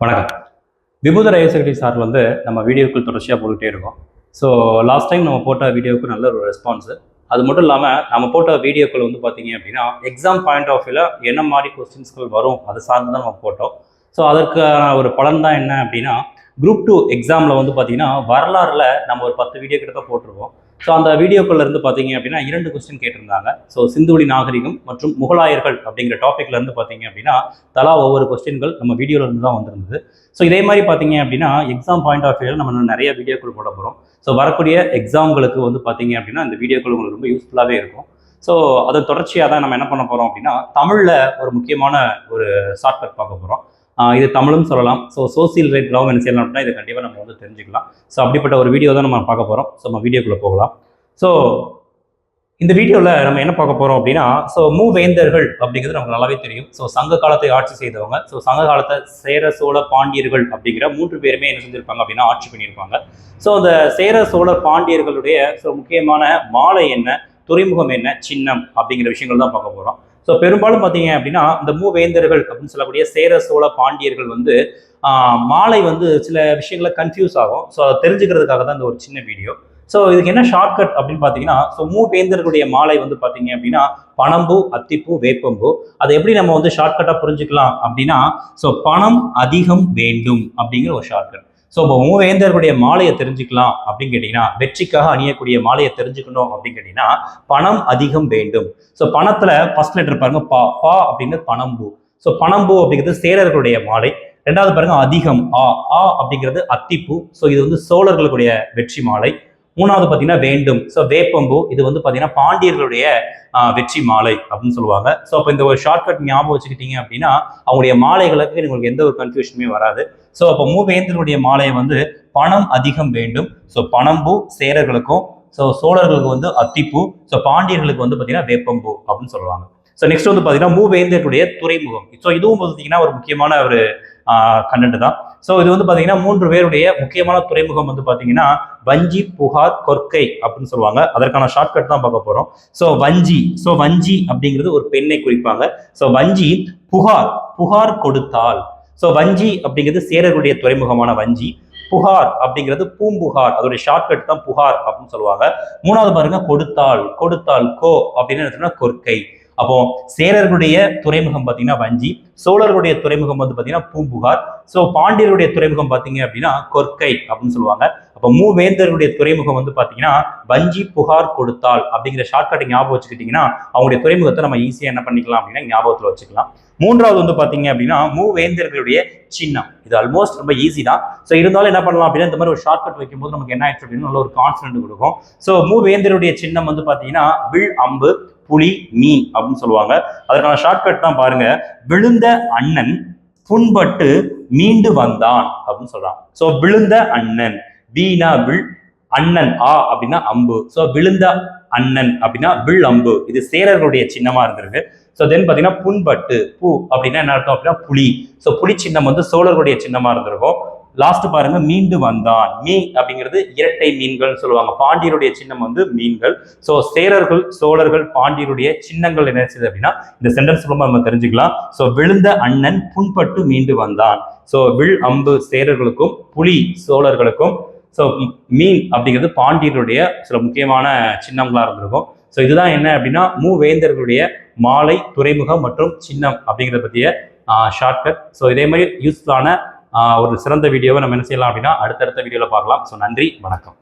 வணக்கம். விபூதர் ஐஎஸ்ஐடி சார் நம்ம வீடியோக்கள் தொடர்ச்சியாக போட்டுகிட்டே இருக்கோம். ஸோ லாஸ்ட் டைம் நம்ம போட்ட வீடியோவுக்கு நல்ல ஒரு ரெஸ்பான்ஸு. அது மட்டும் இல்லாமல் நம்ம போட்ட வீடியோக்கள் பார்த்தீங்க அப்படின்னா எக்ஸாம் பாயிண்ட் ஆஃப் வியூவில் என்ன மாதிரி கொஸ்டின்ஸ்கள் வரும் அதை சார்ந்து தான் நம்ம போட்டோம். ஸோ அதற்கான ஒரு பலன் தான் என்ன அப்படின்னா குரூப் 2 எக்ஸாமில் பார்த்தீங்கன்னா வரலாறில் நம்ம ஒரு 10 வீடியோ கிட்ட தான் போட்டிருக்கோம். ஸோ அந்த வீடியோக்குள்ள இருந்து பார்த்தீங்க அப்படின்னா 2 கொஸ்டின் கேட்டிருந்தாங்க. ஸோ சிந்துவெளி நாகரிகம் மற்றும் முகலாயர்கள் அப்படிங்கிற டாப்பிக்ல இருந்து பார்த்தீங்க அப்படின்னா தலா ஒவ்வொரு கொஸ்டின்கள் நம்ம வீடியோல இருந்து தான் வந்திருந்தது. ஸோ இதே மாதிரி பார்த்தீங்க அப்படின்னா எக்ஸாம் பாயிண்ட் ஆஃப் வியூவில் நம்ம நிறைய வீடியோக்கள் போட போகிறோம். ஸோ வரக்கூடிய எக்ஸாம்களுக்கு பார்த்தீங்க அப்படின்னா இந்த வீடியோக்கள் உங்களுக்கு ரொம்ப யூஸ்ஃபுல்லாகவே இருக்கும். ஸோ அதை தொடர்ச்சியாக தான் நம்ம என்ன பண்ண போகிறோம் அப்படின்னா தமிழில் ஒரு முக்கியமான ஒரு ஷார்ட்கட் பார்க்க போகிறோம். இது தமிழும் சொல்லலாம். ஸோ சோசியல் ரைட் லவ் என்ன செய்யலாம் அப்படின்னா இதை கண்டிப்பாக நம்ம தெரிஞ்சுக்கலாம். ஸோ அப்படிப்பட்ட ஒரு வீடியோ தான் நம்ம பார்க்க போகிறோம். ஸோ நம்ம வீடியோக்குள்ளே போகலாம். ஸோ இந்த வீடியோவில் நம்ம என்ன பார்க்க போகிறோம் அப்படின்னா மூவேந்தர்கள் அப்படிங்கிறது நமக்கு நல்லாவே தெரியும். ஸோ சங்க காலத்தை ஆட்சி செய்தவங்க. ஸோ சங்க காலத்தை சேர சோழ பாண்டியர்கள் அப்படிங்கிற 3 பேருமே என்ன செஞ்சிருப்பாங்க அப்படின்னா ஆட்சி பண்ணியிருப்பாங்க. ஸோ அந்த சேர சோழ பாண்டியர்களுடைய முக்கியமான மாலை என்ன, துறைமுகம் என்ன, சின்னம் அப்படிங்கிற விஷயங்கள் தான் பார்க்க போகிறோம். ஸோ பெரும்பாலும் பார்த்தீங்க அப்படின்னா இந்த மூவேந்தர்கள் அப்படின்னு சொல்லக்கூடிய சேர சோழ பாண்டியர்கள் மாலை சில விஷயங்களை கன்ஃபியூஸ் ஆகும். ஸோ அதை தெரிஞ்சுக்கிறதுக்காக தான் இந்த ஒரு சின்ன வீடியோ. ஸோ இதுக்கு என்ன ஷார்ட்கட் அப்படின்னு பார்த்தீங்கன்னா மூவேந்தர்களுடைய மாலை பார்த்தீங்க அப்படின்னா பனம்பூ, அத்திப்பூ, வேப்பம்பூ. அதை எப்படி நம்ம ஷார்ட்கட்டாக புரிஞ்சுக்கலாம் அப்படின்னா பணம் அதிகம் வேண்டும் அப்படிங்கிற ஒரு ஷார்ட்கட். ஸோ இப்போ மூவேந்தர்களுடைய மாலையை தெரிஞ்சுக்கலாம் அப்படின்னு கேட்டிங்கன்னா வெற்றிக்காக அணியக்கூடிய மாலையை தெரிஞ்சுக்கணும் அப்படின்னு கேட்டிங்கன்னா பணம் அதிகம் வேண்டும். ஸோ பணத்தில் ஃபர்ஸ்ட் லெட்டர் பாருங்க பா. பா அப்படின்னு பனம்பூ. ஸோ பனம்பூ அப்படிங்கிறது சேரர்களுடைய மாலை. ரெண்டாவது பாருங்க அதிகம் ஆ. ஆ அப்படிங்கிறது அத்திப்பூ. ஸோ இது சோழர்களுடைய வெற்றி மாலை. மூணாவது பார்த்தீங்கன்னா வேண்டும். ஸோ வேப்பம்பூ இது பார்த்தீங்கன்னா பாண்டியர்களுடைய வெற்றி மாலை அப்படின்னு சொல்லுவாங்க. ஸோ அப்போ இந்த ஒரு ஷார்ட்கட் ஞாபகம் வச்சுக்கிட்டீங்க அப்படின்னா அவங்களுடைய மாலைகளுக்கு உங்களுக்கு எந்த ஒரு கன்ஃபியூஷனுமே வராது. ஸோ அப்போ மூவேந்தர்களுடைய மாலையை பணம் அதிகம் வேண்டும். ஸோ பனம்பூ சேரர்களுக்கும், ஸோ சோழர்களுக்கு அத்திப்பூ, ஸோ பாண்டியர்களுக்கு பார்த்தீங்கன்னா வேப்பம்பூ அப்படின்னு சொல்லுவாங்க. ஸோ நெக்ஸ்ட் பார்த்தீங்கன்னா மூவேந்தர்களுடைய துறைமுகம். ஸோ இதுவும் பார்த்தீங்கன்னா ஒரு முக்கியமான ஒரு கண்டென்ட் தான். ஸோ இது பார்த்தீங்கன்னா 3 பேருடைய முக்கியமான துறைமுகம் பார்த்தீங்கன்னா வஞ்சி, புகார், கொற்கை அப்படின்னு சொல்லுவாங்க. அதற்கான ஷார்ட்கட் தான் பார்க்க போறோம். ஸோ வஞ்சி. ஸோ வஞ்சி அப்படிங்கிறது ஒரு பெண்ணை குறிப்பாங்க. ஸோ வஞ்சி. புகார். புகார் கொடுத்தால். ஸோ வஞ்சி அப்படிங்கிறது சேரர்களுடைய துறைமுகமான வஞ்சி. புகார் அப்படிங்கிறது பூம்புகார். அதோடைய ஷார்ட்கட் தான் புகார் அப்படின்னு சொல்லுவாங்க. மூணாவது பாருங்க கொடுத்தால். கொடுத்தால் கோ அப்படின்னு கொற்கை. அப்போ சேரர்களுடைய துறைமுகம் பார்த்தீங்கன்னா வஞ்சி, சோழர்களுடைய துறைமுகம் பார்த்தீங்கன்னா பூம்புகார், ஸோ பாண்டியருடைய துறைமுகம் பார்த்தீங்க அப்படின்னா கொற்கை அப்படின்னு சொல்லுவாங்க. அப்போ மூவேந்தர்களுடைய துறைமுகம் பார்த்தீங்கன்னா வஞ்சி, புகார், கொடுத்தால் அப்படிங்கிற ஷார்ட்கட்டை ஞாபகம் வச்சுக்கிட்டீங்கன்னா அவங்களுடைய துறைமுகத்தை நம்ம ஈஸியாக என்ன பண்ணிக்கலாம் அப்படின்னா ஞாபகத்தில் வச்சுக்கலாம். மூன்றாவது பார்த்தீங்க அப்படின்னா மூவேந்தர்களுடைய சின்னம். இது ஆல்மோஸ்ட் ரொம்ப ஈஸி தான். ஸோ இருந்தாலும் என்ன பண்ணலாம் அப்படின்னா இந்த மாதிரி ஒரு ஷார்ட்கட் வைக்கும்போது நமக்கு என்ன ஆயிடுச்சு அப்படின்னு நல்ல ஒரு கான்ஃபிடென்ட் கொடுக்கும். ஸோ மூவேந்தருடைய சின்னம் பார்த்தீங்கன்னா வில், அம்பு, புலி, மீன் அப்படின்னு சொல்லுவாங்க. அதற்கான ஷார்ட்கட் தான் பாருங்க. விழுந்த அண்ணன் புண்பட்டு மீண்டு வந்தான் அப்படின்னு சொல்றான். ஸோ விழுந்த அண்ணன், வீணா வில், அண்ணன் ஆ அப்படின்னா அம்பு. ஸோ விழுந்த அண்ணன் அப்படின்னா வில், அம்பு. இது சேரர்களுடைய சின்னமா இருந்திருக்கு. ஸோ தென் பார்த்தீங்கன்னா புண்பட்டு, பூ அப்படின்னா என்ன அர்த்தம் அப்படின்னா புலி. ஸோ புலி சின்னம் சோழர்களுடைய சின்னமா இருந்திருக்கும். லாஸ்ட் பாருங்க மீண்டு வந்தான். மீன் அப்படிங்கிறது இரட்டை மீன்கள் சொல்லுவாங்க. பாண்டியருடைய சின்னம் மீன்கள். ஸோ சேரர்கள், சோழர்கள், பாண்டியருடைய சின்னங்கள் என்ன செய்யுது அப்படின்னா இந்த சென்டென்ஸ் மூலமா நம்ம தெரிஞ்சுக்கலாம். ஸோ விழுந்த அண்ணன் புண்பட்டு மீண்டு வந்தான். ஸோ வில், அம்பு சேரர்களுக்கும், புலி சோழர்களுக்கும், ஸோ மீன் அப்படிங்கிறது பாண்டியருடைய சில முக்கியமான சின்னங்களா இருந்திருக்கும். ஸோ இதுதான் என்ன அப்படின்னா மூவேந்தர்களுடைய மாலை, துறைமுகம் மற்றும் சின்னம் அப்படிங்கிறத பற்றிய ஷார்ட்கட். ஸோ இதே மாதிரி யூஸ்ஃபுல்லான ஒரு சிறந்த வீடியோவை நம்ம என்ன செய்யலாம் அப்படின்னா அடுத்தடுத்த வீடியோவில் பார்க்கலாம். ஸோ நன்றி, வணக்கம்.